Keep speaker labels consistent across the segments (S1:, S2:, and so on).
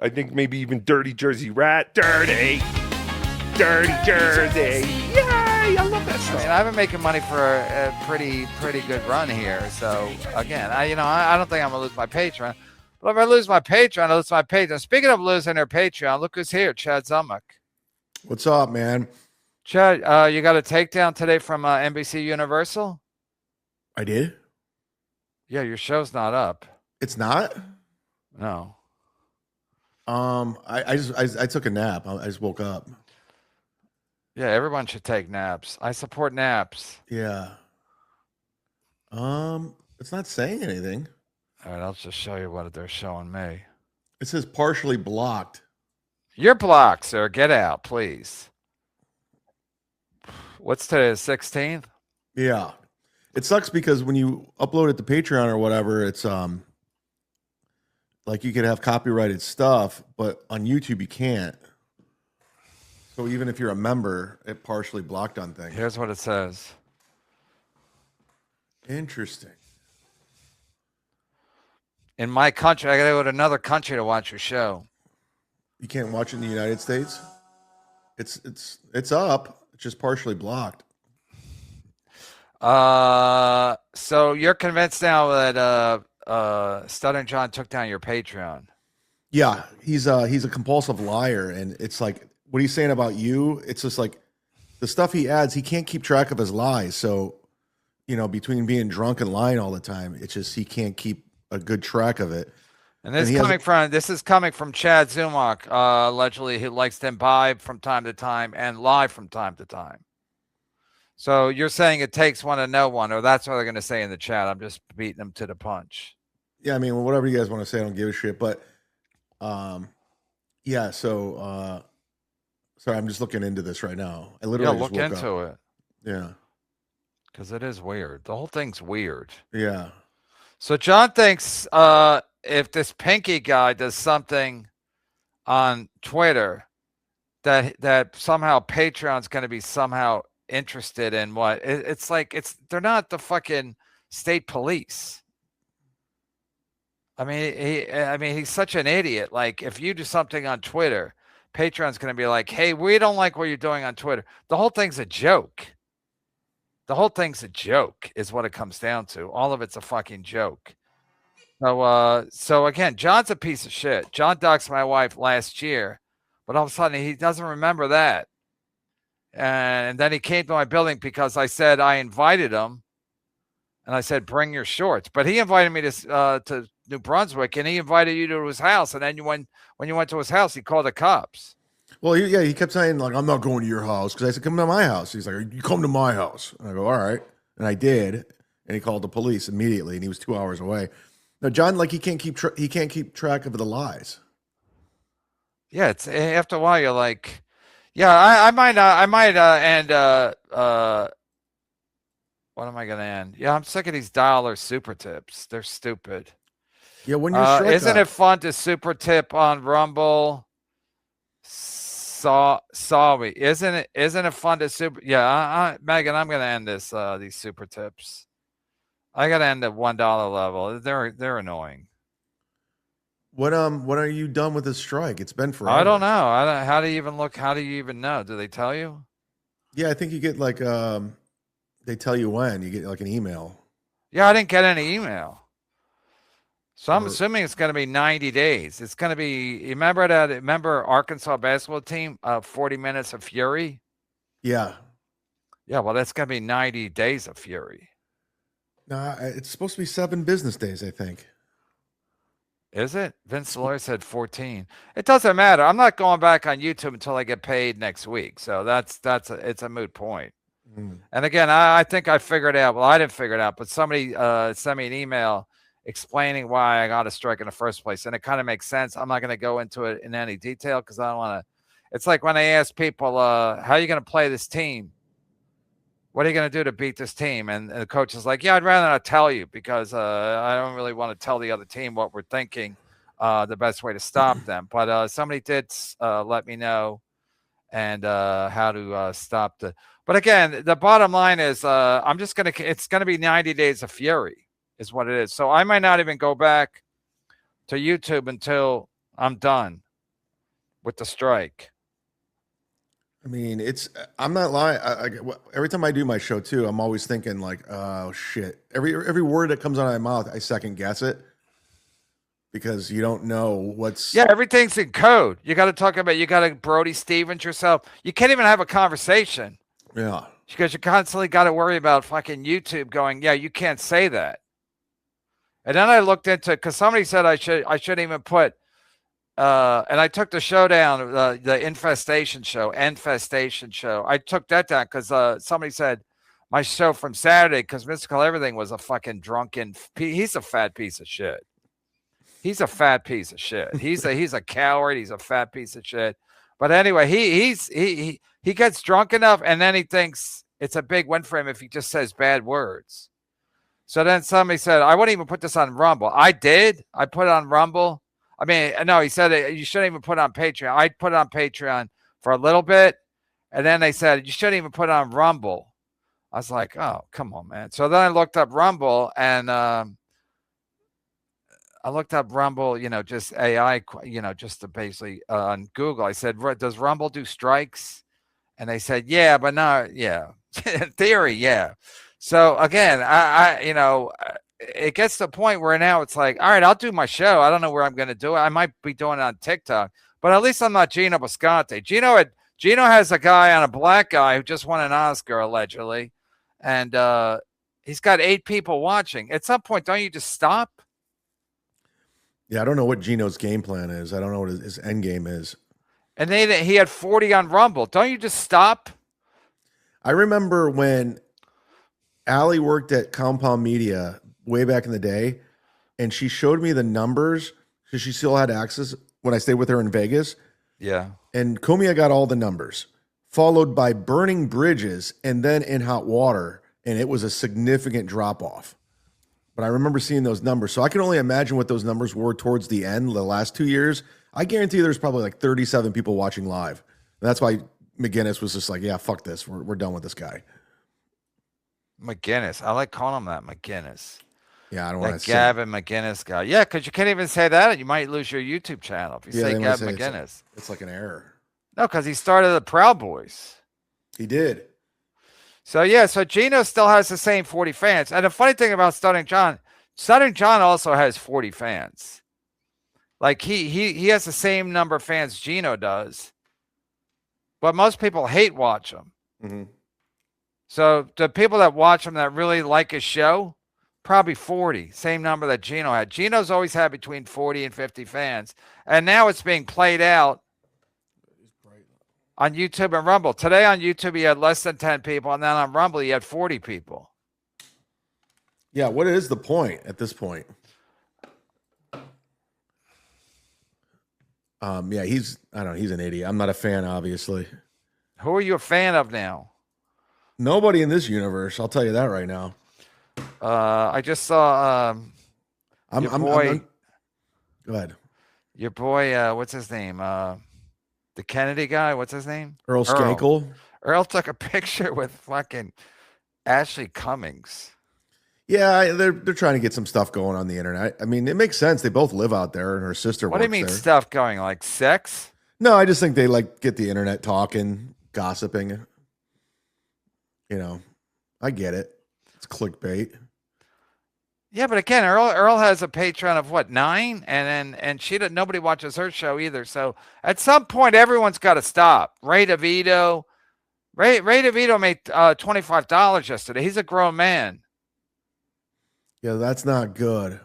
S1: I think maybe even Dirty Jersey Rat. Dirty Jersey. Yay! I love that stuff.
S2: I mean, I've been making money for a pretty good run here. So again, I don't think I'm gonna lose my Patreon. But if I lose my Patreon, I lose my Patreon. Speaking of losing their Patreon, look who's here, Chad Zumock.
S3: What's up, man?
S2: Chad, you got a takedown today from NBC Universal?
S3: I did?
S2: Yeah, your show's not up.
S3: It's not?
S2: No.
S3: I took a nap. I just woke up.
S2: Yeah, everyone should take naps. I support naps.
S3: Yeah. It's not saying anything.
S2: All right, I'll just show you what they're showing me.
S3: It says partially blocked.
S2: You're blocked, sir. Get out, please. What's today, the 16th?
S3: Yeah. It sucks because when you upload it to Patreon or whatever, it's like you could have copyrighted stuff, but on YouTube you can't. So even if you're a member, it partially blocked on things.
S2: Here's what it says.
S3: Interesting.
S2: In my country, I gotta go to another country to watch your show.
S3: You can't watch it in the United States? It's up. It's just partially blocked.
S2: So you're convinced now that Stuttering John took down your Patreon?
S3: Yeah, he's a compulsive liar, and it's like what he's saying about you. It's just like the stuff he adds. He can't keep track of his lies. So, between being drunk and lying all the time, it's just he can't keep a good track of it.
S2: And this is coming from Chad Zumock, allegedly, who likes to imbibe from time to time and lie from time to time. So you're saying it takes one to know one, or that's what they're going to say in the chat. I'm just beating them to the punch.
S3: Yeah, I mean, whatever you guys want to say, I don't give a shit. But, yeah. So, sorry, I'm just looking into this right now. I literally
S2: look into it.
S3: Yeah,
S2: because it is weird. The whole thing's weird.
S3: Yeah.
S2: So John thinks if this Pinky guy does something on Twitter, that somehow Patreon's going to be somehow interested in what it's like. They're not the fucking state police. I mean, he's such an idiot. Like, if you do something on Twitter, Patreon's going to be like, hey, we don't like what you're doing on Twitter. The whole thing's a joke. The whole thing's a joke is what it comes down to. All of it's a fucking joke. So again, John's a piece of shit. John doxed my wife last year, but all of a sudden he doesn't remember that. And then he came to my building because I said I invited him, and I said, bring your shorts. But he invited me to New Brunswick, and he invited you to his house. And then when you went to his house, he called the cops.
S3: Well, he kept saying, like, I'm not going to your house. Because I said, come to my house. He's like, you come to my house. And I go, all right. And I did. And he called the police immediately, and he was 2 hours away. Now, John, like, he can't keep track of the lies.
S2: Yeah, it's after a while you're like, yeah, I might end. What am I gonna end? Yeah, I'm sick of these dollar super tips. They're stupid.
S3: Yeah, when you're
S2: isn't it fun to super tip on Rumble? Sorry, isn't it fun to super? Yeah, Megan, I'm gonna end these super tips. I gotta end at $1 level. They're annoying.
S3: When are you done with this strike? It's been forever.
S2: I don't know. How do you even look? How do you even know? Do they tell you?
S3: Yeah, I think you get like they tell you when. You get like an email.
S2: Yeah, I didn't get any email. So I'm assuming it's going to be 90 days. It's going to be. Remember Arkansas basketball team? 40 minutes of fury.
S3: Yeah.
S2: Yeah. Well, that's going to be 90 days of fury.
S3: Nah, it's supposed to be 7 business days, I think.
S2: Is it? Vince Lawyer said 14. It doesn't matter. I'm not going back on YouTube until I get paid next week. So it's a moot point. Mm. And again, I think I figured out. Well, I didn't figure it out, but somebody sent me an email explaining why I got a strike in the first place, and it kind of makes sense. I'm not going to go into it in any detail because I don't want to. It's like when I ask people, "How are you going to play this team? What are you going to do to beat this team?" And the coach is like, yeah, I'd rather not tell you because I don't really want to tell the other team what we're thinking, the best way to stop them. But somebody did let me know and how to stop the. But again, the bottom line is it's going to be 90 days of fury is what it is. So I might not even go back to YouTube until I'm done. with the strike.
S3: I mean, I'm not lying. Every time I do my show too, I'm always thinking like, oh shit. Every word that comes out of my mouth, I second guess it because you don't know what's.
S2: Yeah, everything's in code. You got to talk about, you got to Brody Stevens yourself. You can't even have a conversation.
S3: Yeah.
S2: Because you constantly got to worry about fucking YouTube going, yeah, you can't say that. And then I looked into, because somebody said I shouldn't even put, and I took the show down, the infestation show. I took that down because somebody said my show from Saturday, because Mystical Everything was a fucking drunken, he's a fat piece of shit. He's a fat piece of shit. He's a coward. He's a fat piece of shit. But anyway, he gets drunk enough, and then he thinks it's a big win for him if he just says bad words. So then somebody said, I wouldn't even put this on Rumble. I did. I put it on Rumble. I mean, no, he said you shouldn't even put it on Patreon. I put it on Patreon for a little bit, and then they said you shouldn't even put it on Rumble. I was like, oh, come on, man. So then I looked up Rumble, and just AI, just to basically on Google. I said, does Rumble do strikes? And they said, yeah, but no, yeah. In theory, yeah. So again, it gets to the point where now it's like, all right, I'll do my show. I don't know where I'm going to do it. I might be doing it on TikTok, but at least I'm not Gino Bisconte. Gino has a guy on a black guy who just won an Oscar allegedly, and he's got 8 people watching. At some point, don't you just stop?
S3: Yeah, I don't know what Gino's game plan is. I don't know what his end game is.
S2: And he had 40 on Rumble. Don't you just stop?
S3: I remember when Allie worked at Compound Media way back in the day, and she showed me the numbers because she still had access when I stayed with her in Vegas.
S2: Yeah.
S3: And Comia got all the numbers, followed by Burning Bridges and then In Hot Water, and it was a significant drop-off. But I remember seeing those numbers, so I can only imagine what those numbers were towards the end, the last 2 years. I guarantee there's probably like 37 people watching live. And that's why McGinnis was just like, yeah, fuck this. We're done with this guy.
S2: McGinnis. I like calling him that, McGinnis.
S3: Yeah, I don't want to say
S2: Gavin McGinnis guy. Yeah, because you can't even say that, and you might lose your YouTube channel if you say Gavin McGinnis.
S3: It's like an error.
S2: No, because he started the Proud Boys.
S3: He did.
S2: So yeah, so Gino still has the same 40 fans. And the funny thing about Stuttering John also has 40 fans. Like he has the same number of fans Gino does, but most people hate watch him.
S3: Mm-hmm.
S2: So the people that watch him that really like his show, probably 40, same number that Gino had. Gino's always had between 40 and 50 fans, and now it's being played out on YouTube and Rumble. Today on YouTube, he had less than 10 people, and then on Rumble, he had 40 people.
S3: Yeah, what is the point at this point? Yeah, he's an idiot. I'm not a fan, obviously.
S2: Who are you a fan of now?
S3: Nobody in this universe. I'll tell you that right now.
S2: I just saw
S3: I'm
S2: boy.
S3: Go ahead.
S2: Your boy, what's his name? The Kennedy guy. What's his name?
S3: Earl Skankle.
S2: Earl took a picture with fucking Ashley Cummings.
S3: Yeah, they're trying to get some stuff going on the internet. I mean, it makes sense. They both live out there, and her sister.
S2: What do you mean
S3: there.
S2: Stuff going like sex?
S3: No, I just think they like get the internet talking, gossiping. You know, I get it. It's clickbait.
S2: Yeah, but again, Earl has a Patreon of what, 9, and nobody watches her show either. So at some point, everyone's got to stop. Ray DeVito made $25 yesterday. He's a grown man.
S3: Yeah, that's not good.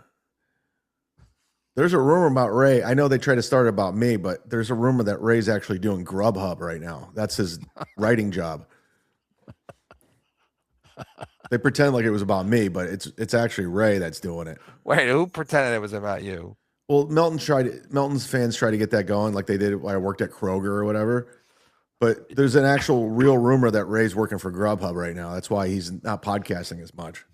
S3: There's a rumor about Ray. I know they try to start it about me, but there's a rumor that Ray's actually doing GrugHub right now. That's his writing job. They pretend like it was about me, but it's actually Ray that's doing it.
S2: Wait, who pretended it was about you?
S3: Well, Melton's fans try to get that going like they did when I worked at Kroger or whatever. But there's an actual real rumor that Ray's working for GrugHub right now. That's why he's not podcasting as much.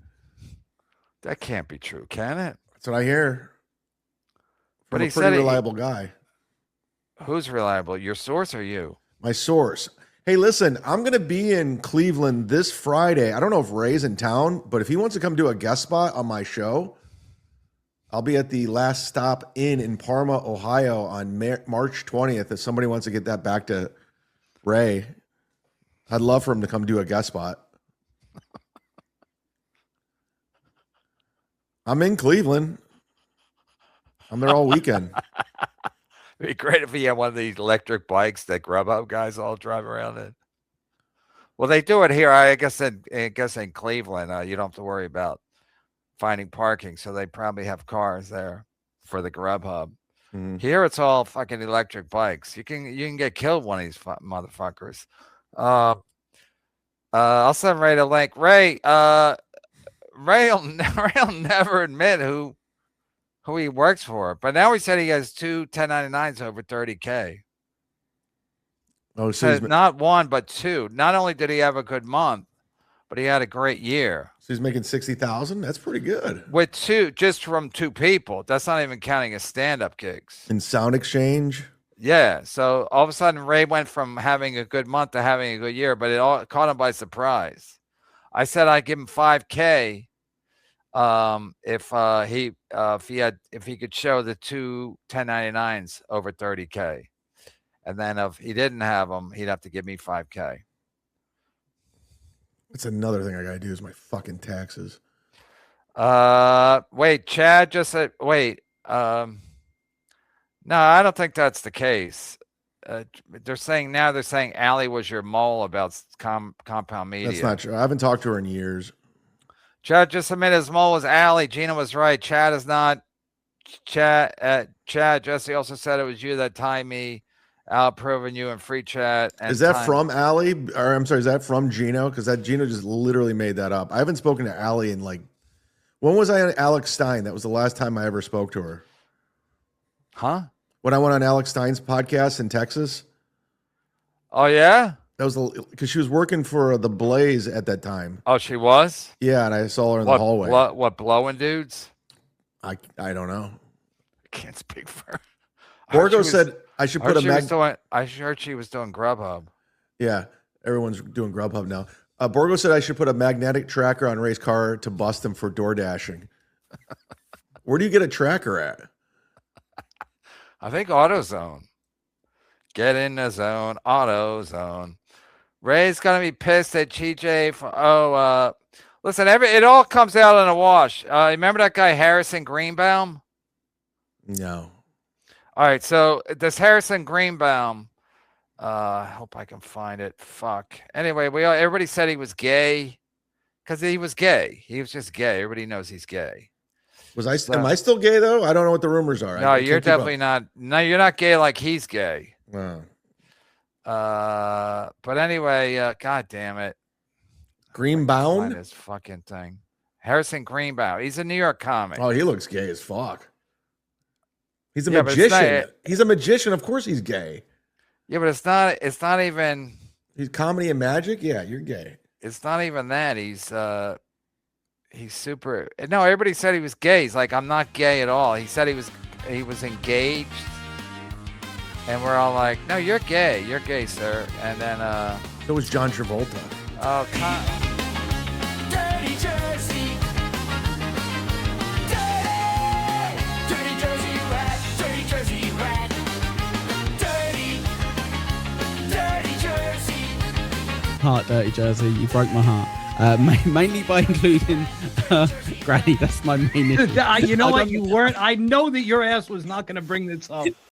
S2: That can't be true, can it?
S3: That's what I hear.
S2: But
S3: he's a pretty reliable guy.
S2: Who's reliable? Your source or you?
S3: My source. Hey, listen, I'm going to be in Cleveland this Friday. I don't know if Ray's in town, but if he wants to come do a guest spot on my show, I'll be at the Last Stop Inn in Parma, Ohio on March 20th. If somebody wants to get that back to Ray, I'd love for him to come do a guest spot. I'm in Cleveland. I'm there all weekend.
S2: It'd be great if he had one of these electric bikes that GrugHub guys all drive around in. Well, they do it here. I guess in Cleveland, you don't have to worry about finding parking, so they probably have cars there for the GrugHub. Here it's all fucking electric bikes. You can get killed one of these motherfuckers. I'll send Ray the link. Ray will never admit who he works for, but now he said he has 2 1099s over 30K.
S3: Oh, so
S2: not one but 2. Not only did he have a good month, but he had a great year.
S3: So he's making 60,000. That's pretty good.
S2: With 2, just from 2 people. That's not even counting his stand-up gigs.
S3: In Sound Exchange.
S2: Yeah. So all of a sudden, Ray went from having a good month to having a good year, but it all caught him by surprise. I said I'd give him 5K if he could show the 2 1099s over 30K, and then if he didn't have them, he'd have to give me 5K.
S3: That's another thing I gotta do is my fucking taxes.
S2: Wait, Chad just said, wait. No, I don't think that's the case. They're saying Allie was your mole about Compound Media.
S3: That's not true. I haven't talked to her in years.
S2: Chad just admitted his mole was Allie. Gina was right. Chad is not. Chad, Jesse also said it was you that tied me out, proving you in free chat. And
S3: is that from Allie? Or I'm sorry, is that from Gino? Because that Gino just literally made that up. I haven't spoken to Allie in like, when was I on Alex Stein? That was the last time I ever spoke to her.
S2: Huh?
S3: When I went on Alex Stein's podcast in Texas.
S2: Oh, yeah?
S3: That was because she was working for the Blaze at that time.
S2: Oh, she was?
S3: Yeah, and I saw her in the hallway.
S2: What, blowing dudes?
S3: I don't know.
S2: I can't speak for her.
S3: Borgo said I should put a
S2: I heard she was doing GrugHub.
S3: Yeah, everyone's doing GrugHub now. Borgo said I should put a magnetic tracker on Ray's car to bust him for door dashing. Where do you get a tracker at?
S2: I think AutoZone. Get in the zone, AutoZone. Ray's gonna be pissed at GJ for listen, it all comes out in a wash. Remember that guy Harrison Greenbaum?
S3: No.
S2: All right, so this Harrison Greenbaum, I hope I can find it. Fuck. Anyway, everybody said he was gay because he was gay. He was just gay. Everybody knows he's gay.
S3: Am I still gay though? I don't know what the rumors are.
S2: No, you're definitely not. No, you're not gay like he's gay.
S3: Wow.
S2: But anyway, God damn it.
S3: Greenbaum?
S2: This fucking thing. Harrison Greenbaum. He's a New York comic.
S3: Oh, he looks gay as fuck. He's a magician. He's a magician. Of course he's gay.
S2: Yeah, but it's not even.
S3: He's comedy and magic. Yeah, you're gay.
S2: It's not even that. He's super. No, everybody said he was gay. He's like, I'm not gay at all. He said he was engaged. And we're all like, no, you're gay. You're gay, sir. And then
S3: so was John Travolta.
S2: Oh,
S4: Dirty Jersey. Dirty Jersey rat. Dirty Jersey rat. Dirty Jersey.
S5: Heart, Dirty Jersey. You broke my heart. Mainly by including Granny. That's my main issue.
S6: You know what? You weren't. I know that your ass was not going to bring this up.